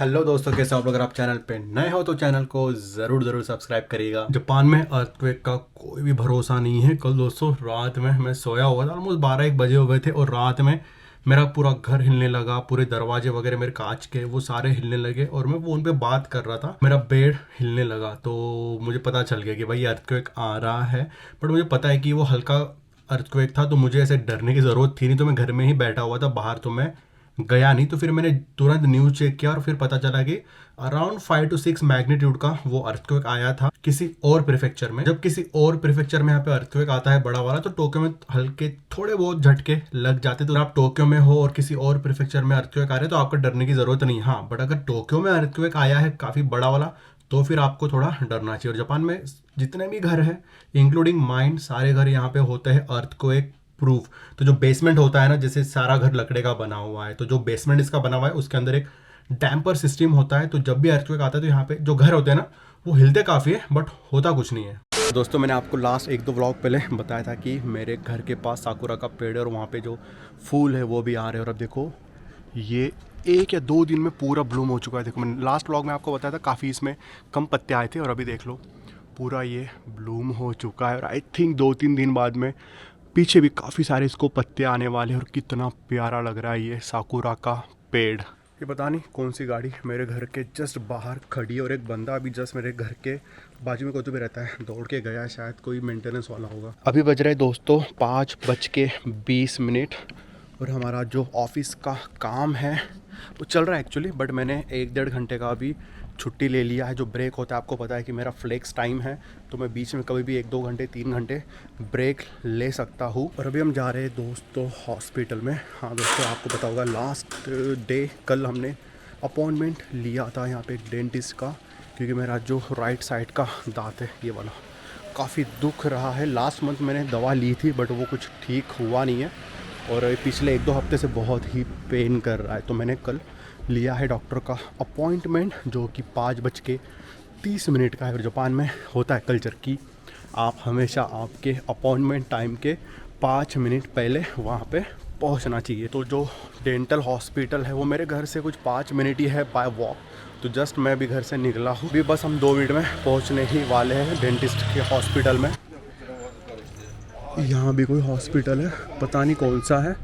Hello दोस्तों, कैसे हो आप लोग? अगर आप चैनल पे नए हो तो चैनल को ज़रूर सब्सक्राइब करिएगा। जापान में अर्थक्वेक का कोई भी भरोसा नहीं है। कल दोस्तों रात में मैं सोया हुआ था, ऑलमोस्ट 12-1 बजे हो गए थे और रात में मेरा पूरा घर हिलने लगा, पूरे दरवाजे वगैरह मेरे कांच के वो सारे हिलने लगे और मैं फ़ोन पे बात कर रहा था, मेरा बेड हिलने लगा। तो मुझे पता चल गया कि भाई अर्थक्वेक आ रहा है। बट मुझे पता है कि वो हल्का अर्थक्वेक था, तो मुझे ऐसे डरने की ज़रूरत थी नहीं। तो मैं घर में ही बैठा हुआ था, बाहर तो मैं गया नहीं। तो फिर मैंने तुरंत न्यूज़ चेक किया और फिर पता चला कि अराउंड 5 to 6 मैग्नीट्यूड का वो अर्थक्वेक आया था किसी और प्रीफेक्चर में। जब किसी और प्रीफेक्चर में यहाँ पे अर्थक्वेक आता है बड़ा वाला, तो टोक्यो में हल्के थोड़े बहुत झटके लग जाते। तो अगर आप टोक्यो में हो और किसी और प्रीफेक्चर में अर्थक्वेक आ रहे हैं तो आपको डरने की जरूरत नहीं। हाँ, बट अगर टोक्यो में अर्थक्वेक आया है काफी बड़ा वाला, तो फिर आपको थोड़ा डरना चाहिए। और जापान में जितने भी घर हैं, इंक्लूडिंग माइन, सारे घर यहाँ पे होते हैं अर्थक्वेक प्रूफ। तो जो बेसमेंट होता है ना, जैसे सारा घर लकड़े का बना हुआ है, तो जो बेसमेंट इसका बना हुआ है उसके अंदर एक डैम्पर सिस्टम होता है। तो जब भी अर्थक्वेक आता है तो यहाँ पे जो घर होते हैं ना, वो हिलते काफ़ी है बट होता कुछ नहीं है। दोस्तों, मैंने आपको लास्ट 1-2 व्लॉग पहले बताया था कि मेरे घर के पास साकुरा का पेड़ है और वहाँ पे जो फूल है वो भी आ रहे हैं। और अब देखो, ये 1 या 2 दिन में पूरा ब्लूम हो चुका है। देखो, मैंने लास्ट व्लॉग में आपको बताया था काफ़ी इसमें कम पत्ते आए थे और अभी देख लो पूरा ये ब्लूम हो चुका है। और आई थिंक 2-3 दिन बाद में पीछे भी काफ़ी सारे इसको पत्ते आने वाले हैं। और कितना प्यारा लग रहा है ये साकुरा का पेड़। ये पता नहीं कौन सी गाड़ी मेरे घर के जस्ट बाहर खड़ी है और एक बंदा अभी जस्ट मेरे घर के बाजू में कोई भी रहता है, दौड़ के गया है, शायद कोई मेंटेनेंस वाला होगा। अभी बज रहे दोस्तों 5:20 और हमारा जो ऑफिस का काम है वो चल रहा है एक्चुअली। बट मैंने 1-1.5 घंटे का अभी छुट्टी ले लिया है। जो ब्रेक होता है, आपको पता है कि मेरा फ्लेक्स टाइम है, तो मैं बीच में कभी भी 1-2 घंटे 3 घंटे ब्रेक ले सकता हूँ। और अभी हम जा रहे हैं दोस्तों हॉस्पिटल में। हाँ दोस्तों, आपको पता होगा लास्ट डे कल हमने अपॉइंटमेंट लिया था यहाँ पे डेंटिस्ट का, क्योंकि मेरा जो राइट साइड का दांत है ये वाला काफ़ी दुख रहा है। लास्ट मंथ मैंने दवा ली थी बट वो कुछ ठीक हुआ नहीं है और पिछले 1-2 हफ्ते से बहुत ही पेन कर रहा है। तो मैंने कल लिया है डॉक्टर का अपॉइंटमेंट, जो कि 5:30 का है। और जापान में होता है कल्चर कि आप हमेशा आपके अपॉइंटमेंट टाइम के 5 मिनट पहले वहाँ पे पहुँचना चाहिए। तो जो डेंटल हॉस्पिटल है वो मेरे घर से कुछ 5 मिनट ही है बाय वॉक। तो जस्ट मैं भी घर से निकला हूँ, भी बस हम 2 मिनट में पहुँचने ही वाले हैं डेंटिस्ट के हॉस्पिटल में। यहाँ भी कोई हॉस्पिटल है, पता नहीं कौन सा है,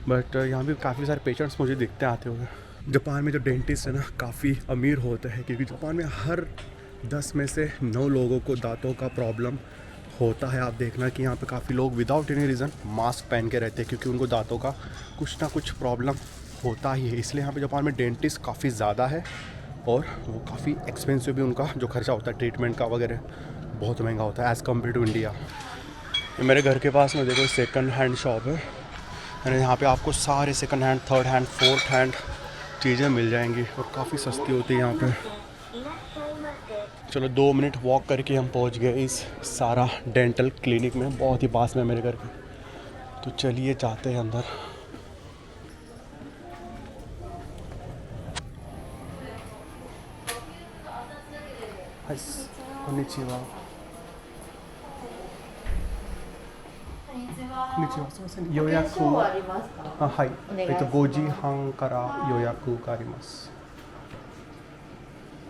बट यहाँ भी काफ़ी सारे पेशेंट्स मुझे दिखते आते हुए। जापान में जो डेंटिस्ट है ना काफ़ी अमीर होते हैं, क्योंकि जापान में हर 10 में से 9 लोगों को दांतों का प्रॉब्लम होता है। आप देखना कि यहाँ पे काफ़ी लोग विदाउट एनी रीज़न मास्क पहन के रहते हैं, क्योंकि उनको दांतों का कुछ ना कुछ प्रॉब्लम होता ही है। इसलिए यहाँ पे जापान में डेंटिस्ट काफ़ी ज़्यादा है और वो काफ़ी एक्सपेंसिव भी, उनका जो खर्चा होता है ट्रीटमेंट का वगैरह बहुत महंगा होता है एज़ कम्पेयर टू इंडिया। मेरे घर के पास में देखो सेकंड हैंड शॉप है, यानी यहाँ पे आपको सारे second hand, third hand, fourth hand चीज़ें मिल जाएंगी और काफ़ी सस्ती होती है यहाँ पे। चलो 2 मिनट वॉक करके हम पहुँच गए इस सारा डेंटल क्लिनिक में, बहुत ही पास में मेरे घर के। तो चलिए जाते हैं अंदर। कोनिचिवा। こんにちは。すみません。予約を。ありますか。あ、はい。5時半から予約があります。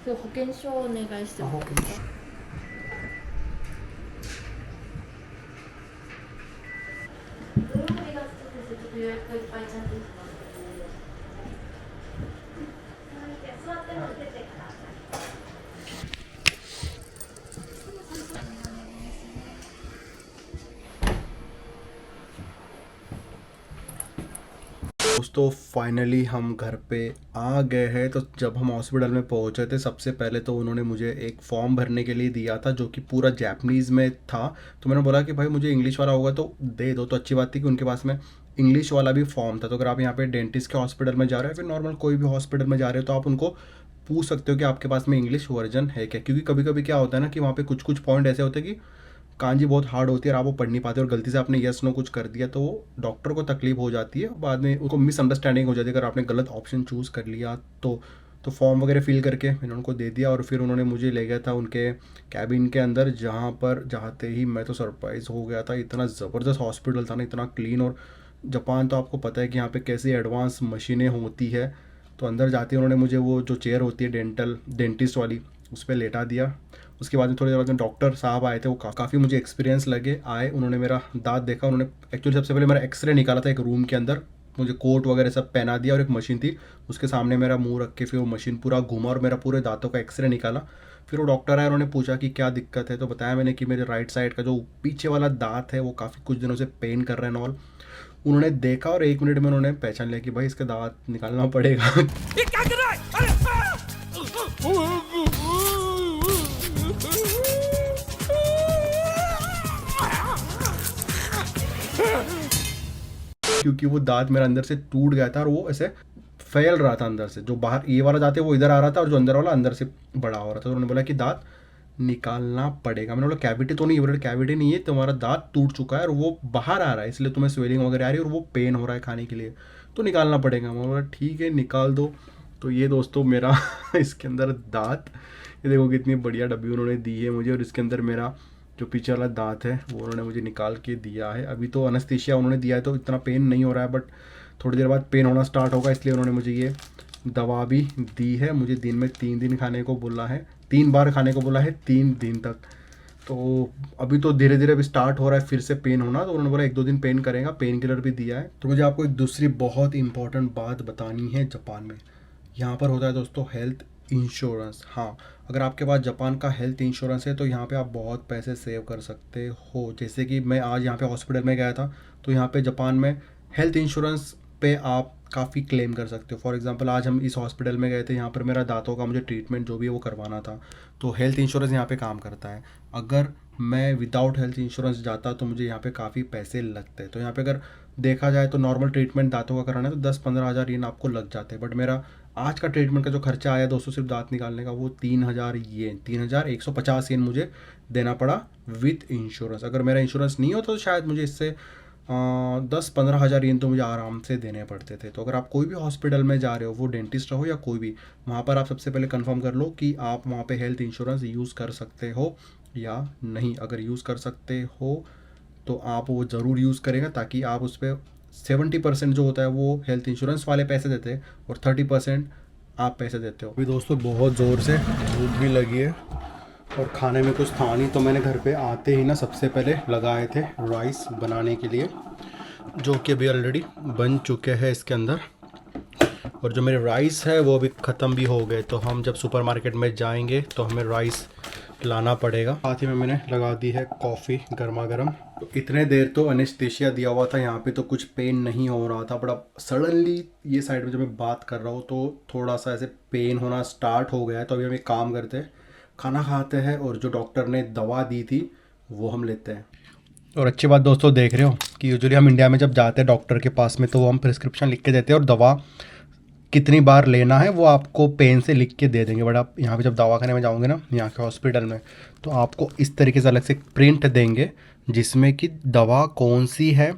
保険証をお願いしてもいいですか。予約いっぱいちゃんと。座っても出てください。दोस्तों फाइनली हम घर पे आ गए हैं। तो जब हम हॉस्पिटल में पहुंचे थे, सबसे पहले तो उन्होंने मुझे एक फॉर्म भरने के लिए दिया था, जो कि पूरा जापानीज़ में था। तो मैंने बोला कि भाई मुझे इंग्लिश वाला होगा तो दे दो। तो अच्छी बात थी कि उनके पास में इंग्लिश वाला भी फॉर्म था। तो अगर आप यहाँ पे डेंटिस्ट के हॉस्पिटल में जा रहे हो, फिर नॉर्मल कोई भी हॉस्पिटल में जा रहे हो, तो आप उनको पूछ सकते हो कि आपके पास में इंग्लिश वर्जन है क्या। क्योंकि कभी कभी क्या होता है ना कि वहाँ पे कुछ कुछ पॉइंट ऐसे होते हैं कि कांजी बहुत हार्ड होती है और आप वो पढ़ नहीं पाते और गलती से आपने यस नो कुछ कर दिया तो डॉक्टर को तकलीफ हो जाती है, बाद में उनको मिसअंडरस्टैंडिंग हो जाती है अगर आपने गलत ऑप्शन चूज़ कर लिया तो फॉर्म वगैरह फिल करके मैंने उनको दे दिया और फिर उन्होंने मुझे ले गया था उनके कैबिन के अंदर, जहाँ पर जाते ही मैं तो सरप्राइज़ हो गया था। इतना ज़बरदस्त हॉस्पिटल था ना, इतना क्लीन। और जापान तो आपको पता है कि यहाँ पे कैसी एडवांस मशीनें होती है, तो अंदर जाते ही उन्होंने मुझे वो जो चेयर होती है डेंटिस्ट वाली, उस पर लेटा दिया। उसके बाद में थोड़ी देर बाद में डॉक्टर साहब आए थे, वो काफ़ी मुझे एक्सपीरियंस लगे। आए, उन्होंने मेरा दांत देखा। उन्होंने एक्चुअली सबसे पहले मेरा एक्सरे निकाला था एक रूम के अंदर, मुझे कोट वगैरह सब पहना दिया और एक मशीन थी उसके सामने मेरा मुंह रख के फिर वो मशीन पूरा घूमा और मेरा पूरे दांतों का एक्सरे निकाला। फिर वो डॉक्टर आए, उन्होंने पूछा कि क्या दिक्कत है, तो बताया मैंने कि मेरे राइट साइड का जो पीछे वाला दांत है वो काफ़ी कुछ दिनों से पेन कर रहा है नॉल। उन्होंने देखा और 1 मिनट में उन्होंने पहचान लिया कि भाई इसका दांत निकालना पड़ेगा। ये क्या कर रहा है? अरे क्योंकि वो दांत मेरा अंदर से टूट गया था और वो ऐसे फैल रहा था अंदर से, जो बाहर ये वाला दांत है वो इधर आ रहा था और जो अंदर वाला अंदर से बड़ा हो रहा था। तो उन्होंने बोला कि दांत निकालना पड़ेगा। मैंने बोला कैविटी तो नहीं है, बोला कैविटी नहीं है, तुम्हारा दांत टूट चुका है और वो बाहर आ रहा है, इसलिए तुम्हें स्वेलिंग वगैरह आ रही है और वो पेन हो रहा है खाने के लिए, तो निकालना पड़ेगा। मैं बोला ठीक है निकाल दो। तो ये दोस्तों मेरा इसके अंदर दांत, ये देखो कितनी बढ़िया डब्बी उन्होंने दी है मुझे, और इसके अंदर मेरा जो पीछे वाला दांत है वो उन्होंने मुझे निकाल के दिया है। अभी तो अनस्थीसिया उन्होंने दिया है तो इतना पेन नहीं हो रहा है, बट थोड़ी देर बाद पेन होना स्टार्ट होगा, इसलिए उन्होंने मुझे ये दवा भी दी है। मुझे दिन में 3 दिन खाने को बोला है, 3 बार खाने को बोला है 3 दिन तक। तो अभी तो धीरे धीरे अभी स्टार्ट हो रहा है फिर से पेन होना, तो उन्होंने बोला 1-2 दिन पेन करेगा, पेन किलर भी दिया है। तो मुझे आपको एक दूसरी बहुत इंपॉर्टेंट बात बतानी है। जापान में यहाँ पर होता है दोस्तों हेल्थ इंश्योरेंस। हाँ, अगर आपके पास जापान का हेल्थ इंश्योरेंस है तो यहाँ पे आप बहुत पैसे सेव कर सकते हो। जैसे कि मैं आज यहाँ पे हॉस्पिटल में गया था, तो यहाँ पे जापान में हेल्थ इंश्योरेंस पे आप काफ़ी क्लेम कर सकते हो। फॉर एग्जांपल आज हम इस हॉस्पिटल में गए थे, यहाँ पर मेरा दांतों का मुझे ट्रीटमेंट जो भी है वो करवाना था, तो हेल्थ इंश्योरेंस यहाँ पे काम करता है। अगर मैं विदाउट हेल्थ इंश्योरेंस जाता तो मुझे यहाँ पे काफ़ी पैसे लगते। तो यहाँ पे अगर देखा जाए तो नॉर्मल ट्रीटमेंट दांतों का कराना है तो 10-15 हज़ार येन आपको लग जाते हैं, बट मेरा आज का ट्रीटमेंट का जो खर्चा आया दोस्तों सिर्फ दांत निकालने का, वो 3000 येन, 3150 येन मुझे देना पड़ा विथ इंश्योरेंस। अगर मेरा इंश्योरेंस नहीं होता तो शायद मुझे इससे 10-15 हज़ार येन तो मुझे आराम से देने पड़ते थे। तो अगर आप कोई भी हॉस्पिटल में जा रहे हो, वो डेंटिस्ट हो या कोई भी, वहाँ पर आप सबसे पहले कंफर्म कर लो कि आप वहाँ पे हेल्थ इंश्योरेंस यूज़ कर सकते हो या नहीं। अगर यूज़ कर सकते हो तो आप वो ज़रूर यूज़ करेंगे, ताकि आप उस पर 70% जो होता है वो हेल्थ इंश्योरेंस वाले पैसे देते हैं और 30% आप पैसे देते हो। अभी दोस्तों बहुत ज़ोर से भूख भी लगी है और खाने में कुछ था नहीं, तो मैंने घर पे आते ही ना सबसे पहले लगाए थे राइस बनाने के लिए, जो कि अभी ऑलरेडी बन चुके हैं इसके अंदर। और जो मेरे राइस है वो अभी ख़त्म भी हो गए, तो हम जब सुपरमार्केट में जाएंगे तो हमें राइस लाना पड़ेगा। साथ ही में मैंने लगा दी है कॉफ़ी गर्मा गर्म। तो इतने देर तो एनेस्थीसिया दिया हुआ था यहाँ पे, तो कुछ पेन नहीं हो रहा था, बट अब सडनली ये साइड में जब मैं बात कर रहा हूँ तो थोड़ा सा ऐसे पेन होना स्टार्ट हो गया है। तो अभी हम एक काम करते हैं, खाना खाते हैं और जो डॉक्टर ने दवा दी थी वो हम लेते हैं। और अच्छी बात दोस्तों देख रहे हो कि यूजुअली हम इंडिया में जब जाते हैं डॉक्टर के पास में तो वो हम प्रिस्क्रिप्शन लिख के देते हैं और दवा कितनी बार लेना है वो आपको पेन से लिख के दे देंगे। बट आप यहाँ पे जब दवाखाने में जाओगे ना, यहाँ के हॉस्पिटल में, तो आपको इस तरीके से अलग से प्रिंट देंगे जिसमें कि दवा कौन सी है,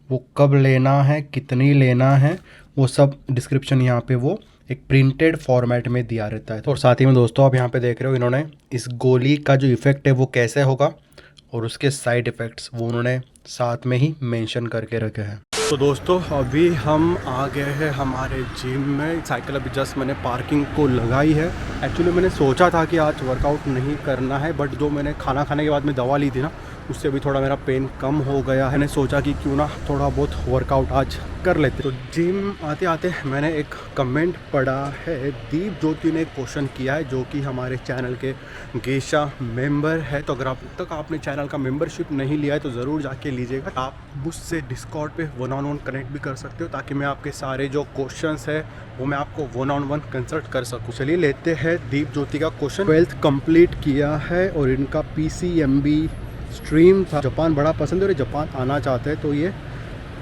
वो कब लेना है, कितनी लेना है, वो सब डिस्क्रिप्शन यहाँ पे वो एक प्रिंटेड फॉर्मेट में दिया रहता है। और साथ ही में दोस्तों आप यहाँ पे देख रहे हो इन्होंने इस गोली का जो इफ़ेक्ट है वो कैसे होगा और उसके साइड इफ़ेक्ट्स वो उन्होंने साथ में ही मेंशन करके रखे हैं। तो दोस्तों अभी हम आ गए हैं हमारे जिम में। साइकिल अभी जस्ट मैंने पार्किंग को लगाई है। एक्चुअली मैंने सोचा था कि आज वर्कआउट नहीं करना है, बट जो मैंने खाना खाने के बाद में दवा ली थी ना, उससे अभी थोड़ा मेरा पेन कम हो गया है। मैंने सोचा कि क्यों ना थोड़ा बहुत वर्कआउट आज कर लेते। तो जिम आते आते मैंने एक कमेंट पढ़ा है, दीप ज्योति ने क्वेश्चन किया है, जो कि हमारे चैनल के गेशा मेंबर है। तो अगर अब तक आपने चैनल का मेंबरशिप नहीं लिया है तो ज़रूर जाके लीजिएगा। आप मुझसे डिस्कॉर्ड पे 1-on-1 कनेक्ट भी कर सकते हो, ताकि मैं आपके सारे जो क्वेश्चंस है वो मैं आपको 1-on-1 कंसल्ट कर सकूँ। चलिए लेते हैं दीप ज्योति का क्वेश्चन। 12th कंप्लीट किया है और इनका PCMB स्ट्रीम था। जापान बड़ा पसंद है और जापान आना चाहते हैं, तो ये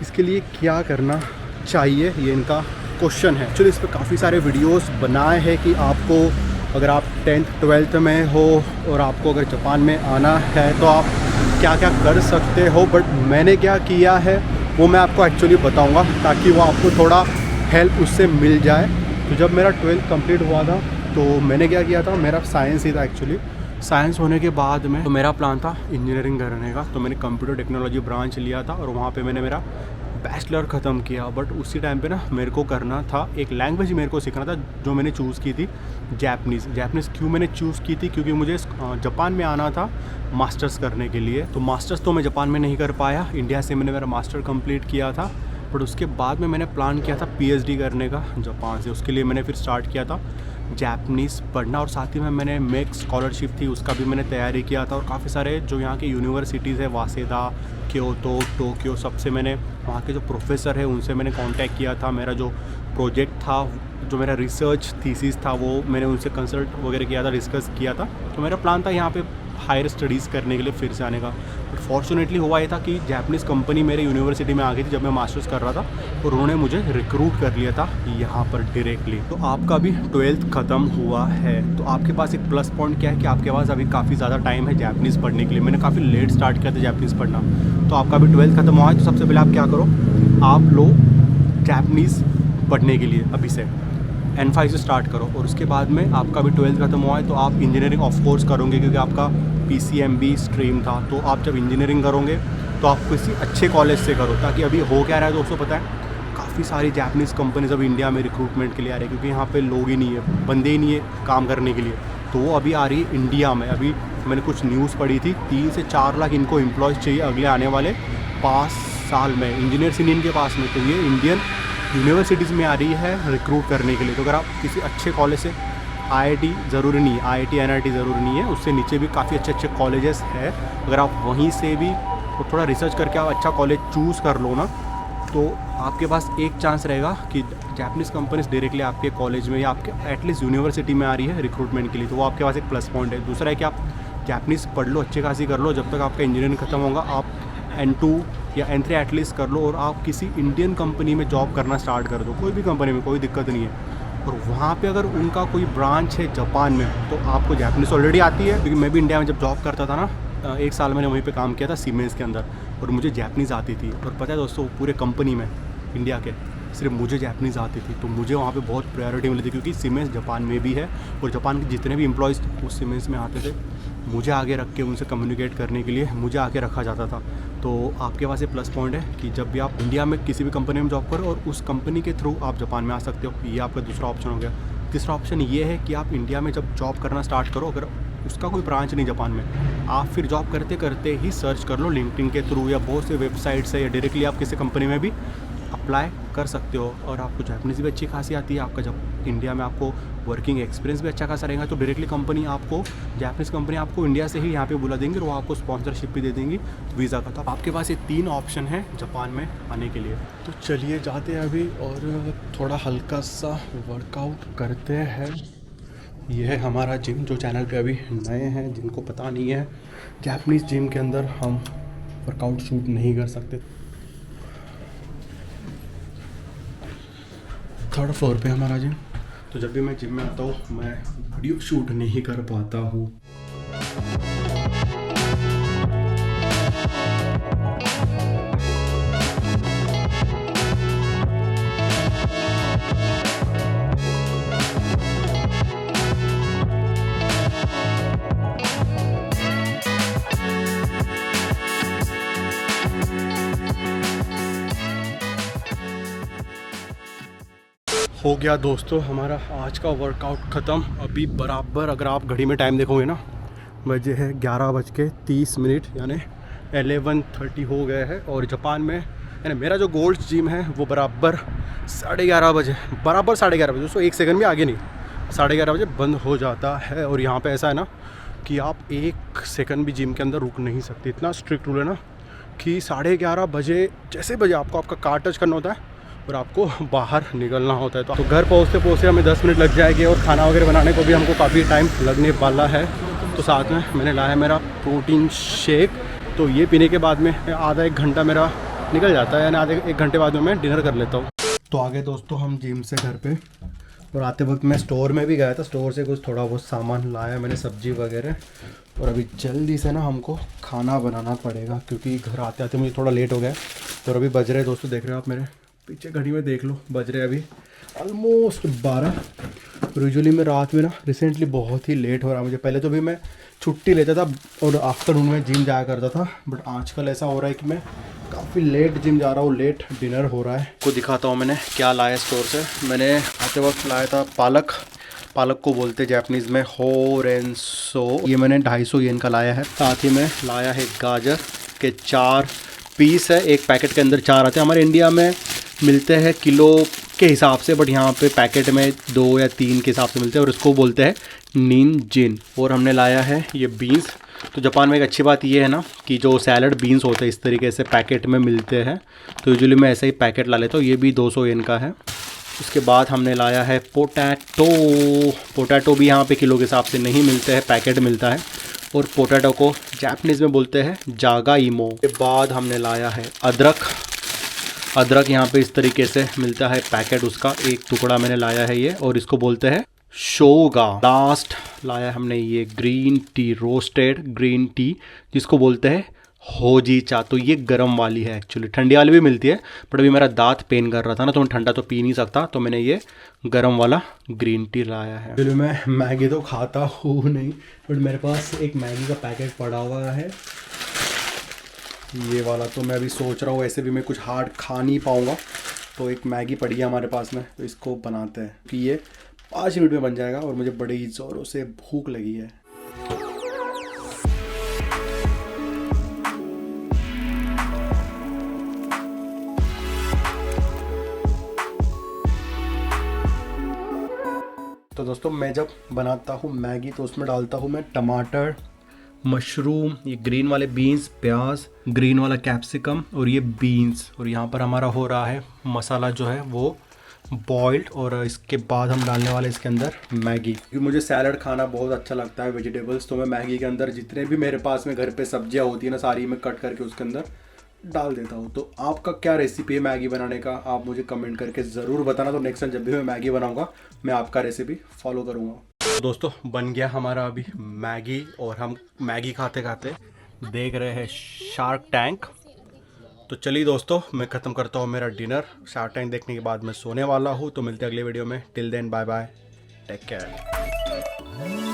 इसके लिए क्या करना चाहिए, ये इनका क्वेश्चन है। एक्चुअली इस पर काफ़ी सारे वीडियोस बनाए हैं कि आपको अगर आप 10th 12th में हो और आपको अगर जापान में आना है तो आप क्या क्या कर सकते हो। बट मैंने क्या किया है वो मैं आपको एक्चुअली बताऊंगा, ताकि वो आपको थोड़ा हेल्प उससे मिल जाए। तो जब मेरा 12th कंप्लीट हुआ था तो मैंने क्या किया था, मेरा साइंस ही था एक्चुअली। साइंस होने के बाद में तो मेरा प्लान था इंजीनियरिंग करने का, तो मैंने कंप्यूटर टेक्नोलॉजी ब्रांच लिया था और वहाँ पे मैंने मेरा बैचलर ख़त्म किया, बट उसी टाइम पे ना मेरे को करना था एक लैंग्वेज मेरे को सीखना था जो मैंने चूज़ की थी जैपनीज़। क्यों मैंने चूज़ की थी? क्योंकि मुझे जापान में आना था मास्टर्स करने के लिए। तो मास्टर्स तो मैं जापान में नहीं कर पाया, इंडिया से मैंने मेरा मास्टर कंप्लीट किया था, बट उसके बाद में मैंने प्लान किया था पीएचडी करने का जापान से। उसके लिए मैंने फिर स्टार्ट किया था जैपनीज़ पढ़ना, और साथ ही में मैंने मेक स्कॉलरशिप थी उसका भी मैंने तैयारी किया था। और काफ़ी सारे जो यहाँ के यूनिवर्सिटीज़ है, वासेदा, क्योतो, टोक्यो, सबसे मैंने वहाँ के जो प्रोफेसर है उनसे मैंने कांटेक्ट किया था। मेरा जो प्रोजेक्ट था, जो मेरा रिसर्च थीसिस था, वो मैंने उनसे कंसल्ट वगैरह किया था, डिस्कस किया था। तो मेरा प्लान था यहाँ पे हायर स्टडीज़ करने के लिए फिर से आने का। बट फॉर्चुनेटली हुआ ये था कि जैपनीज़ कंपनी मेरे यूनिवर्सिटी में आ गई थी जब मैं मास्टर्स कर रहा था, और उन्होंने मुझे रिक्रूट कर लिया था यहाँ पर डायरेक्टली। तो आपका भी 12th ख़त्म हुआ है, तो आपके पास एक प्लस पॉइंट क्या है कि आपके पास अभी काफ़ी ज़्यादा टाइम है जैपनीज़ पढ़ने के लिए। मैंने काफ़ी लेट स्टार्ट किया था जैपनीज़ पढ़ना, तो आपका भी 12th ख़त्म हुआ है। तो सबसे पहले आप क्या करो, आप लो जैपनीज़ पढ़ने के लिए अभी से N5 से स्टार्ट करो, और उसके बाद में आपका भी 12th ख़त्म हुआ है तो आप इंजीनियरिंग ऑफ कोर्स करोगे, क्योंकि आपका PCMB स्ट्रीम था। तो आप जब इंजीनियरिंग करोगे तो आप किसी अच्छे कॉलेज से करो, ताकि अभी हो क्या रहा है दोस्तों पता है, काफ़ी सारी जैपनीज़ कंपनीज अब इंडिया में रिक्रूटमेंट के लिए आ रही है, क्योंकि यहाँ पे लोग ही नहीं है, बंदे ही नहीं है काम करने के लिए। तो वो अभी आ रही है इंडिया में। अभी मैंने कुछ न्यूज़ पढ़ी थी, 3 से 4 लाख इनको एम्प्लॉयज़ चाहिए अगले आने वाले 5 साल में इंजीनियर्स इनके पास में। तो ये इंडियन यूनिवर्सिटीज़ में आ रही है रिक्रूट करने के लिए। तो अगर आप किसी अच्छे कॉलेज से, IIT ज़रूरी नहीं है, IIT NIT ज़रूरी नहीं है, उससे नीचे भी काफ़ी अच्छे अच्छे कॉलेजेस हैं, अगर आप वहीं से भी थोड़ा रिसर्च करके आप अच्छा कॉलेज चूज़ कर लो ना, तो आपके पास एक चांस रहेगा कि जैपनीज़ कंपनीज डायरेक्टली आपके कॉलेज में या आपके एटलीस्ट यूनिवर्सिटी में आ रही है रिक्रूटमेंट के लिए। तो वो आपके पास एक प्लस पॉइंट है। दूसरा है कि आप जैपनीज़ पढ़ लो, अच्छी खासी कर लो, जब तक आपका इंजीनियरिंग ख़त्म होगा आप N2 या N3 एटलीस्ट कर लो, और आप किसी इंडियन कंपनी में जॉब करना स्टार्ट कर दो, कोई भी कंपनी में, कोई दिक्कत नहीं है। और वहाँ पे अगर उनका कोई ब्रांच है जापान में, तो आपको जैपनीज़ ऑलरेडी आती है, क्योंकि मैं भी इंडिया में जब जॉब करता था ना, 1 साल मैंने वहीं पे काम किया था सीमेंस के अंदर, और मुझे जैपनीज़ आती थी। और पता है दोस्तों, पूरे कंपनी में इंडिया के सिर्फ मुझे जैपनीज़ आती थी, तो मुझे वहाँ पे बहुत प्रायोरिटी मिली थी, क्योंकि सीमेंस जापान में भी है, और जापान के जितने भी एम्प्लॉयज़ उस सीमेंस में आते थे, मुझे आगे रख के उनसे कम्युनिकेट करने के लिए मुझे आगे रखा जाता था। तो आपके पास ये प्लस पॉइंट है कि जब भी आप इंडिया में किसी भी कंपनी में जॉब करो और उस कंपनी के थ्रू आप जापान में आ सकते हो, ये आपका दूसरा ऑप्शन हो गया। तीसरा ऑप्शन ये है कि आप इंडिया में जब जॉब करना स्टार्ट करो, अगर उसका कोई ब्रांच नहीं जापान में, आप फिर जॉब करते करते ही सर्च कर लो लिंक्डइन के थ्रू या बहुत से वेबसाइट से, या डायरेक्टली आप किसी कंपनी में भी अप्लाई कर सकते हो। और आपको जैपनीज़ भी अच्छी खासी आती है, आपका जब इंडिया में आपको वर्किंग एक्सपीरियंस भी अच्छा खासा रहेगा, तो डायरेक्टली कंपनी आपको, जैपनीज़ कंपनी आपको इंडिया से ही यहाँ पे बुला देंगे, और वो आपको स्पॉन्सरशिप भी दे देंगी वीज़ा का। तो आपके पास ये 3 ऑप्शन है जापान में आने के लिए। तो चलिए जाते हैं अभी और थोड़ा हल्का सा वर्कआउट करते हैं। ये है हमारा जिम, जो चैनल पे अभी नए हैं, जिनको पता नहीं है, जैपनीज़ जिम के अंदर हम वर्कआउट शूट नहीं कर सकते। 3rd फ्लोर पे हमारा जिम, तो जब भी मैं जिम में आता हूँ मैं वीडियो शूट नहीं कर पाता हूँ। हो गया दोस्तों हमारा आज का वर्कआउट ख़त्म। अभी बराबर अगर आप घड़ी में टाइम देखोगे ना, बजे है 11:30, यानी 11:30 हो गए हैं। और जापान में यानी मेरा जो गोल्ड जिम है वो बराबर 11:30 बजे, बराबर 11:30 बजे, दोस्तों 1 सेकंड भी आगे नहीं, 11:30 बजे बंद हो जाता है। और यहाँ पे ऐसा है ना कि आप 1 सेकंड भी जिम के अंदर रुक नहीं सकते, इतना स्ट्रिक्ट रूल है ना कि 11:30 बजे जैसे बजे आपको आपका कार्ड टच करना होता है और आपको बाहर निकलना होता है। तो घर पहुँचते हमें 10 मिनट लग जाएंगे, और खाना वगैरह बनाने को भी हमको काफ़ी टाइम लगने वाला है। तो साथ में मैंने लाया है मेरा प्रोटीन शेक, तो ये पीने के बाद में आधा 1 घंटा मेरा निकल जाता है, यानी आधे 1 घंटे बाद में मैं डिनर कर लेता हूँ। तो आगे दोस्तों हम जिम से घर पे, और आते वक्त मैं स्टोर में भी गया था, स्टोर से कुछ थोड़ा बहुत सामान लाया मैंने, सब्जी वगैरह। और अभी जल्दी से ना हमको खाना बनाना पड़ेगा, क्योंकि घर आते आते मुझे थोड़ा लेट हो गया। तो अभी बज रहे दोस्तों, देख रहे हो आप मेरे पीछे घड़ी में, देख लो बज रहे अभी ऑलमोस्ट 12। और यूजुअली मैं रात में ना रिसेंटली बहुत ही लेट हो रहा है मुझे। पहले तो भी मैं छुट्टी लेता था और आफ्टरनून में जिम जाया करता था, बट आजकल ऐसा हो रहा है कि मैं काफ़ी लेट जिम जा रहा हूँ, लेट डिनर हो रहा है। को दिखाता हूँ मैंने क्या लाया स्टोर से। मैंने आते वक्त लाया था पालक को बोलते जापानीज़ में होरेंसो। ये मैंने 250 येन का लाया है। साथ ही में लाया है गाजर के 4 पीस है, एक पैकेट के अंदर 4 आते हैं। हमारे इंडिया में मिलते हैं किलो के हिसाब से, बट यहाँ पे पैकेट में 2 या 3 के हिसाब से मिलते हैं और इसको बोलते हैं निनजिन। और हमने लाया है ये बीन्स। तो जापान में एक अच्छी बात ये है ना कि जो सैलड बीन्स होते हैं इस तरीके से पैकेट में मिलते हैं, तो यूजुअली मैं ऐसे ही पैकेट ला लेता हूँ। ये भी 200 येन का है। उसके बाद हमने लाया है पोटैटो भी यहाँ पे किलो के हिसाब से नहीं मिलते हैं, पैकेट मिलता है। और पोटैटो को जापानीज़ में बोलते हैं जागाइमो। के बाद हमने लाया है अदरक यहाँ पे इस तरीके से मिलता है पैकेट, उसका एक टुकड़ा मैंने लाया है ये, और इसको बोलते हैं शोगा। लास्ट लाया हमने ये green tea, roasted green tea, जिसको बोलते हैं होजी चा। तो ये गर्म वाली है, एक्चुअली ठंडी वाली भी मिलती है, बट अभी मेरा दांत पेन कर रहा था ना, तो मैं ठंडा तो पी नहीं सकता, तो मैंने ये गर्म वाला ग्रीन टी लाया है। चलो मैं मैगी तो खाता हूँ नहीं, बट मेरे पास एक मैगी का पैकेट पड़ा हुआ है ये वाला। तो मैं अभी सोच रहा हूँ, ऐसे भी मैं कुछ हार्ड खा नहीं पाऊँगा, तो एक मैगी पड़ी है हमारे पास में, तो इसको बनाते हैं कि ये 5 मिनट में बन जाएगा। और मुझे बड़ी ज़ोरों से भूख लगी है। तो दोस्तों मैं जब बनाता हूँ मैगी तो उसमें डालता हूँ मैं टमाटर, मशरूम, ये ग्रीन वाले बीन्स, प्याज, ग्रीन वाला कैप्सिकम और ये बीन्स। और यहाँ पर हमारा हो रहा है मसाला जो है वो बॉइल्ड। और इसके बाद हम डालने वाले इसके अंदर मैगी। क्योंकि मुझे सैलड खाना बहुत अच्छा लगता है, वेजिटेबल्स, तो मैं मैगी के अंदर जितने भी मेरे पास में घर पे सब्जियाँ होती है ना, सारी मैं कट करके उसके अंदर डाल देता हूँ। तो आपका क्या रेसिपी है मैगी बनाने का, आप मुझे कमेंट करके ज़रूर बताना। तो नेक्स्ट टाइम जब भी मैं मैगी बनाऊँगा मैं आपका रेसिपी फॉलो करूँगा। दोस्तों बन गया हमारा अभी मैगी, और हम मैगी खाते खाते देख रहे हैं शार्क टैंक। तो चलिए दोस्तों मैं ख़त्म करता हूँ मेरा डिनर। शार्क टैंक देखने के बाद मैं सोने वाला हूँ। तो मिलते हैं अगले वीडियो में। Till then bye bye, take care.